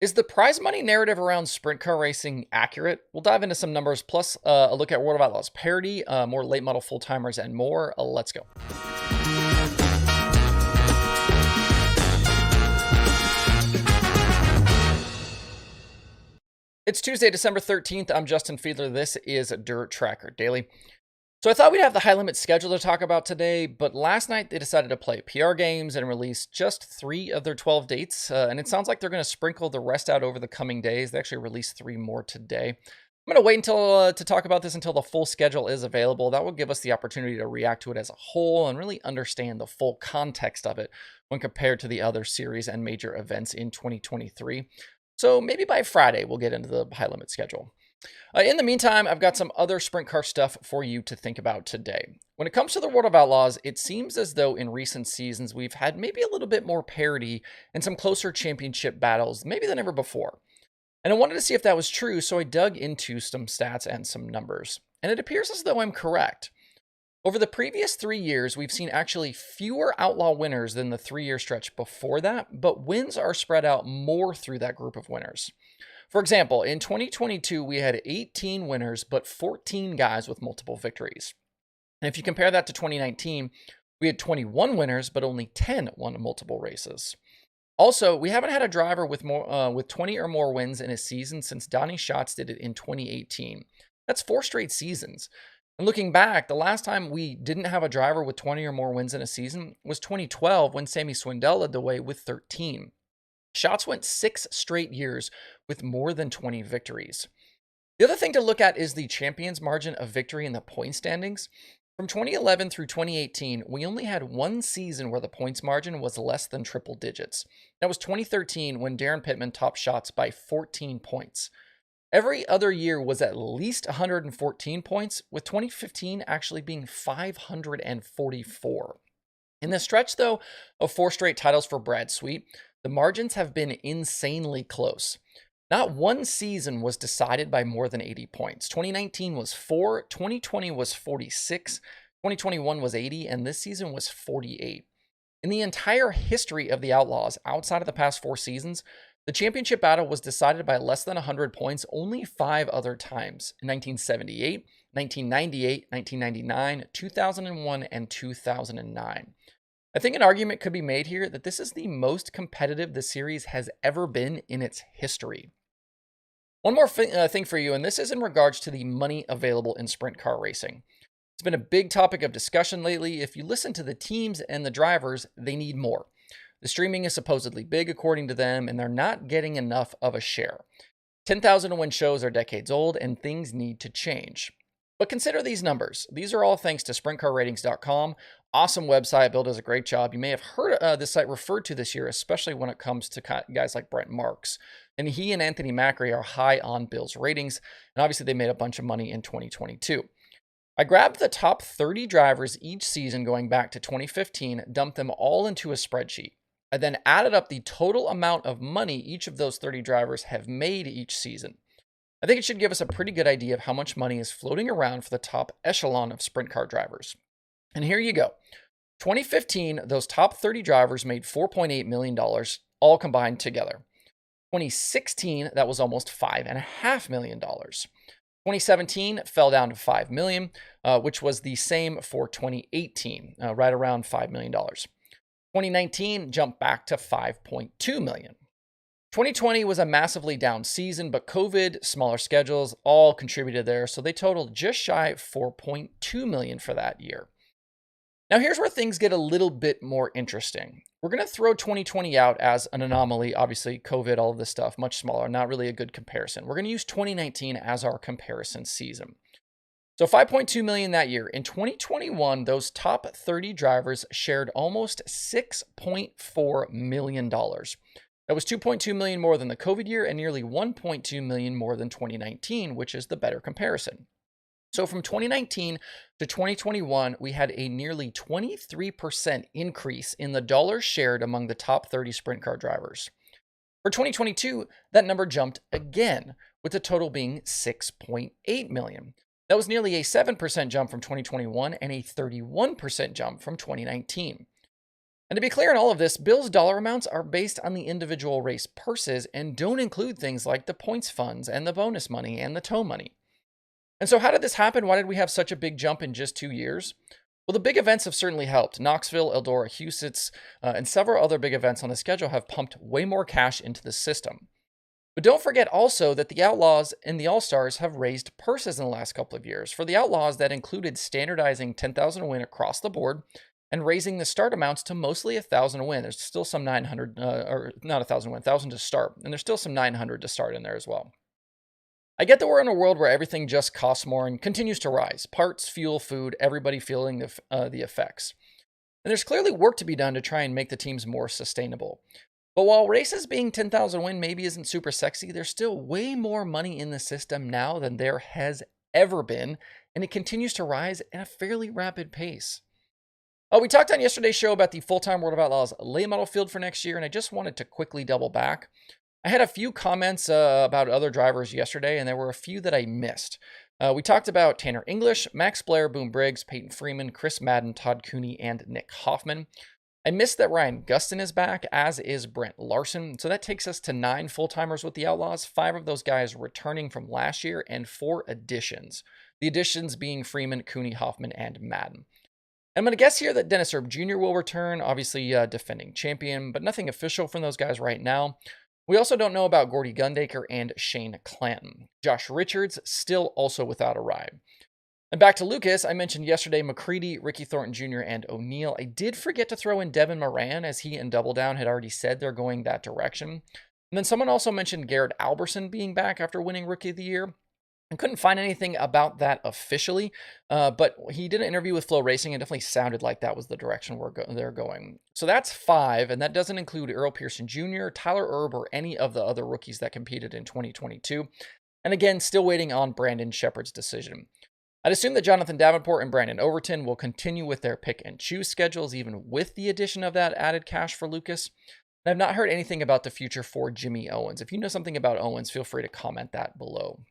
Is the prize money narrative around sprint car racing accurate? We'll dive into some numbers, plus a look at World of Outlaws parity, more late model full timers, and more. Let's go. It's Tuesday, December 13th. I'm Justin Fiedler. This is Dirt Tracker Daily. So I thought we'd have the high limit schedule to talk about today, but last night they decided to play PR games and release just 3 of their 12 dates. And it sounds like they're going to sprinkle the rest out over the coming days. They actually released 3 more today. I'm going to wait until to talk about this until the full schedule is available. That will give us the opportunity to react to it as a whole and really understand the full context of it when compared to the other series and major events in 2023. So maybe by Friday, we'll get into the high limit schedule. In the meantime, I've got some other sprint car stuff for you to think about today. When it comes to the World of Outlaws, it seems as though in recent seasons we've had maybe a little bit more parity and some closer championship battles, maybe than ever before. And I wanted to see if that was true, so I dug into some stats and some numbers. And it appears as though I'm correct. Over the previous 3 years, we've seen actually fewer Outlaw winners than the 3-year stretch before that, but wins are spread out more through that group of winners. For example, in 2022, we had 18 winners, but 14 guys with multiple victories. And if you compare that to 2019, we had 21 winners, but only 10 won multiple races. Also, we haven't had a driver with 20 or more wins in a season since Donnie Schatz did it in 2018. That's 4 straight seasons. And looking back, the last time we didn't have a driver with 20 or more wins in a season was 2012 when Sammy Swindell led the way with 13. Schatz went 6 straight years with more than 20 victories. The other thing to look at is the champions margin of victory in the point standings. From 2011 through 2018, we only had 1 season where the points margin was less than triple digits. That was 2013 when Darren Pittman topped Schatz by 14 points. Every other year was at least 114 points, with 2015 actually being 544. In the stretch, though, of 4 straight titles for Brad Sweet, the margins have been insanely close. Not one season was decided by more than 80 points. 2019 was 4, 2020 was 46, 2021 was 80, and this season was 48. In the entire history of the Outlaws, outside of the past 4 seasons, the championship battle was decided by less than 100 points only 5 other times: in 1978, 1998, 1999, 2001, and 2009. I think an argument could be made here that this is the most competitive the series has ever been in its history. One more thing for you, and this is in regards to the money available in sprint car racing. It's been a big topic of discussion lately. If you listen to the teams and the drivers, they need more. The streaming is supposedly big according to them, and they're not getting enough of a share. 10,000 to win shows are decades old, and things need to change. But consider these numbers. These are all thanks to sprintcarratings.com. Awesome website. Bill does a great job. You may have heard this site referred to this year, especially when it comes to guys like Brent Marks. And he and Anthony Macri are high on Bill's ratings. And obviously they made a bunch of money in 2022. I grabbed the top 30 drivers each season going back to 2015, dumped them all into a spreadsheet. I then added up the total amount of money each of those 30 drivers have made each season. I think it should give us a pretty good idea of how much money is floating around for the top echelon of sprint car drivers. And here you go. 2015, those top 30 drivers made $4.8 million, all combined together. 2016, that was almost $5.5 million. 2017 fell down to $5 million, which was the same for 2018, right around $5 million. 2019 jumped back to $5.2 million. 2020 was a massively down season, but COVID, smaller schedules, all contributed there, so they totaled just shy of $4.2 million for that year. Now here's where things get a little bit more interesting. We're going to throw 2020 out as an anomaly. Obviously, COVID, all of this stuff, much smaller, not really a good comparison. We're going to use 2019 as our comparison season. So $5.2 million that year. In 2021, those top 30 drivers shared almost $6.4 million. That was $2.2 million more than the COVID year and nearly $1.2 million more than 2019, which is the better comparison. So from 2019 to 2021, we had a nearly 23% increase in the dollars shared among the top 30 sprint car drivers. For 2022, that number jumped again, with the total being $6.8 million. That was nearly a 7% jump from 2021 and a 31% jump from 2019. And to be clear in all of this, Bill's dollar amounts are based on the individual race purses and don't include things like the points funds and the bonus money and the tow money. And so, how did this happen? Why did we have such a big jump in just 2 years? Well, the big events have certainly helped. Knoxville, Eldora, Huset's, and several other big events on the schedule have pumped way more cash into the system. But don't forget also that the Outlaws and the All-Stars have raised purses in the last couple of years. For the Outlaws, that included standardizing 10,000 a win across the board and raising the start amounts to mostly 1,000 a win. There's still some 900, or not 1,000 a win, 1,000 to start. And there's still some 900 to start in there as well. I get that we're in a world where everything just costs more and continues to rise. Parts, fuel, food, everybody feeling the effects. And there's clearly work to be done to try and make the teams more sustainable. But while races being 10,000 win maybe isn't super sexy, there's still way more money in the system now than there has ever been, and it continues to rise at a fairly rapid pace. We talked on yesterday's show about the full-time World of Outlaws late model field for next year, and I just wanted to quickly double back. I had a few comments about other drivers yesterday, and there were a few that I missed. We talked about Tanner English, Max Blair, Boom Briggs, Peyton Freeman, Chris Madden, Todd Cooney, and Nick Hoffman. I missed that Ryan Gustin is back, as is Brent Larson. So that takes us to 9 full-timers with the Outlaws, 5 of those guys returning from last year, and 4 additions. The additions being Freeman, Cooney, Hoffman, and Madden. I'm going to guess here that Dennis Erb Jr. will return, obviously defending champion, but nothing official from those guys right now. We also don't know about Gordy Gundaker and Shane Clanton. Josh Richards still also without a ride. And back to Lucas, I mentioned yesterday McCready, Ricky Thornton Jr., and O'Neill. I did forget to throw in Devin Moran, as he and Double Down had already said they're going that direction. And then someone also mentioned Garrett Alberson being back after winning Rookie of the Year. I couldn't find anything about that officially, but he did an interview with Flow Racing and definitely sounded like that was the direction they're going. So that's 5, and that doesn't include Earl Pearson Jr., Tyler Erb, or any of the other rookies that competed in 2022. And again, still waiting on Brandon Shepard's decision. I'd assume that Jonathan Davenport and Brandon Overton will continue with their pick and choose schedules, even with the addition of that added cash for Lucas. And I've not heard anything about the future for Jimmy Owens. If you know something about Owens, feel free to comment that below.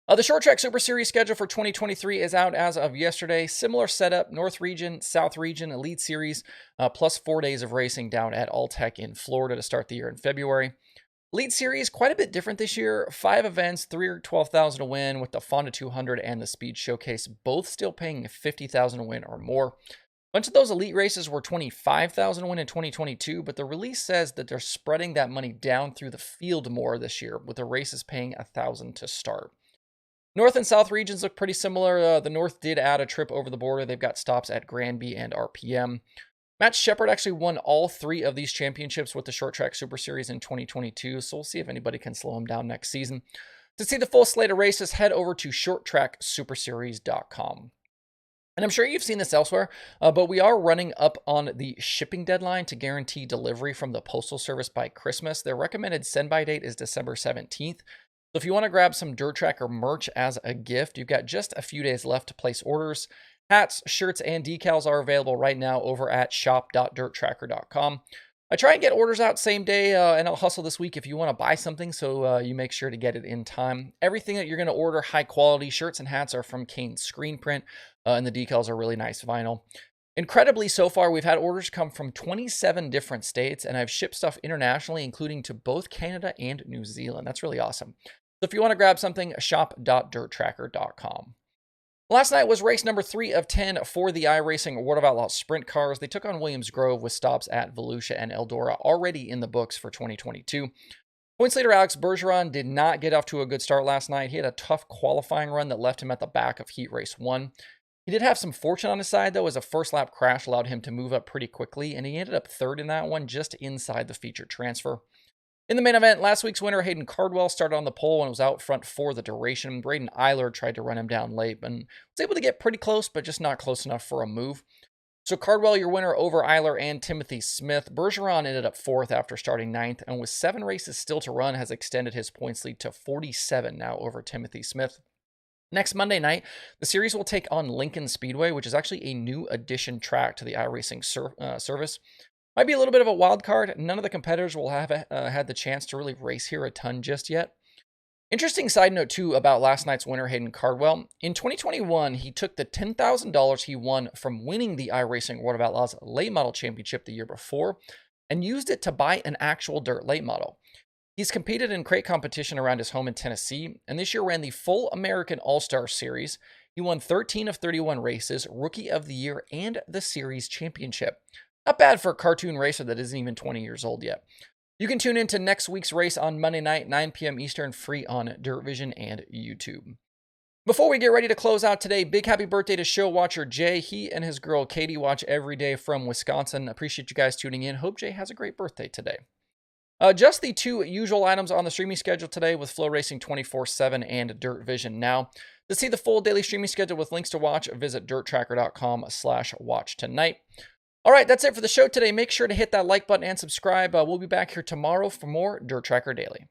The Short Track Super Series schedule for 2023 is out as of yesterday. Similar setup, North Region, South Region, Elite Series, plus 4 days of racing down at Alltech in Florida to start the year in February. Elite Series, quite a bit different this year. 5 events, 3 or 12,000 to win, with the Fonda 200 and the Speed Showcase both still paying 50,000 to win or more. A bunch of those elite races were 25,000 to win in 2022, but the release says that they're spreading that money down through the field more this year, with the races paying 1,000 to start. North and South regions look pretty similar. The North did add a trip over the border. They've got stops at Granby and RPM. Matt Shepard actually won all 3 of these championships with the Short Track Super Series in 2022, so we'll see if anybody can slow him down next season. To see the full slate of races, head over to shorttracksuperseries.com. And I'm sure you've seen this elsewhere, but we are running up on the shipping deadline to guarantee delivery from the Postal Service by Christmas. Their recommended send-by date is December 17th. So if you want to grab some Dirt Tracker merch as a gift, you've got just a few days left to place orders. Hats, shirts, and decals are available right now over at shop.dirttracker.com. I try and get orders out same day, and I'll hustle this week if you want to buy something, so you make sure to get it in time. Everything that you're going to order, high quality shirts and hats, are from Kane Screen Print, and the decals are really nice vinyl. Incredibly, so far, we've had orders come from 27 different states, and I've shipped stuff internationally, including to both Canada and New Zealand. That's really awesome. So if you want to grab something, shop.dirttracker.com. Last night was race number 3 of 10 for the iRacing World of Outlaws Sprint Cars. They took on Williams Grove with stops at Volusia and Eldora already in the books for 2022. Points leader Alex Bergeron did not get off to a good start last night. He had a tough qualifying run that left him at the back of Heat Race 1. He did have some fortune on his side, though, as a first lap crash allowed him to move up pretty quickly, and he ended up 3rd in that one, just inside the feature transfer. In the main event, last week's winner, Hayden Cardwell, started on the pole and was out front for the duration. Braden Eiler tried to run him down late and was able to get pretty close, but just not close enough for a move. So Cardwell, your winner over Eiler and Timothy Smith. Bergeron ended up 4th after starting 9th, and with 7 races still to run, has extended his points lead to 47 now over Timothy Smith. Next Monday night, the series will take on Lincoln Speedway, which is actually a new addition track to the iRacing service. Might be a little bit of a wild card. None of the competitors will have had the chance to really race here a ton just yet. Interesting side note, too, about last night's winner, Hayden Cardwell. In 2021, he took the $10,000 he won from winning the iRacing World of Outlaws late model championship the year before and used it to buy an actual dirt late model. He's competed in crate competition around his home in Tennessee, and this year ran the full American All-Star Series. He won 13 of 31 races, Rookie of the Year, and the Series Championship. Not bad for a cartoon racer that isn't even 20 years old yet. You can tune in to next week's race on Monday night, 9 p.m. Eastern, free on Dirt Vision and YouTube. Before we get ready to close out today, big happy birthday to show watcher Jay. He and his girl Katie watch every day from Wisconsin. Appreciate you guys tuning in. Hope Jay has a great birthday today. Just the two usual items on the streaming schedule today with Flow Racing 24/7 and Dirt Vision Now. To see the full daily streaming schedule with links to watch, visit dirttracker.com/watch tonight. All right, that's it for the show today. Make sure to hit that like button and subscribe. We'll be back here tomorrow for more Dirt Tracker Daily.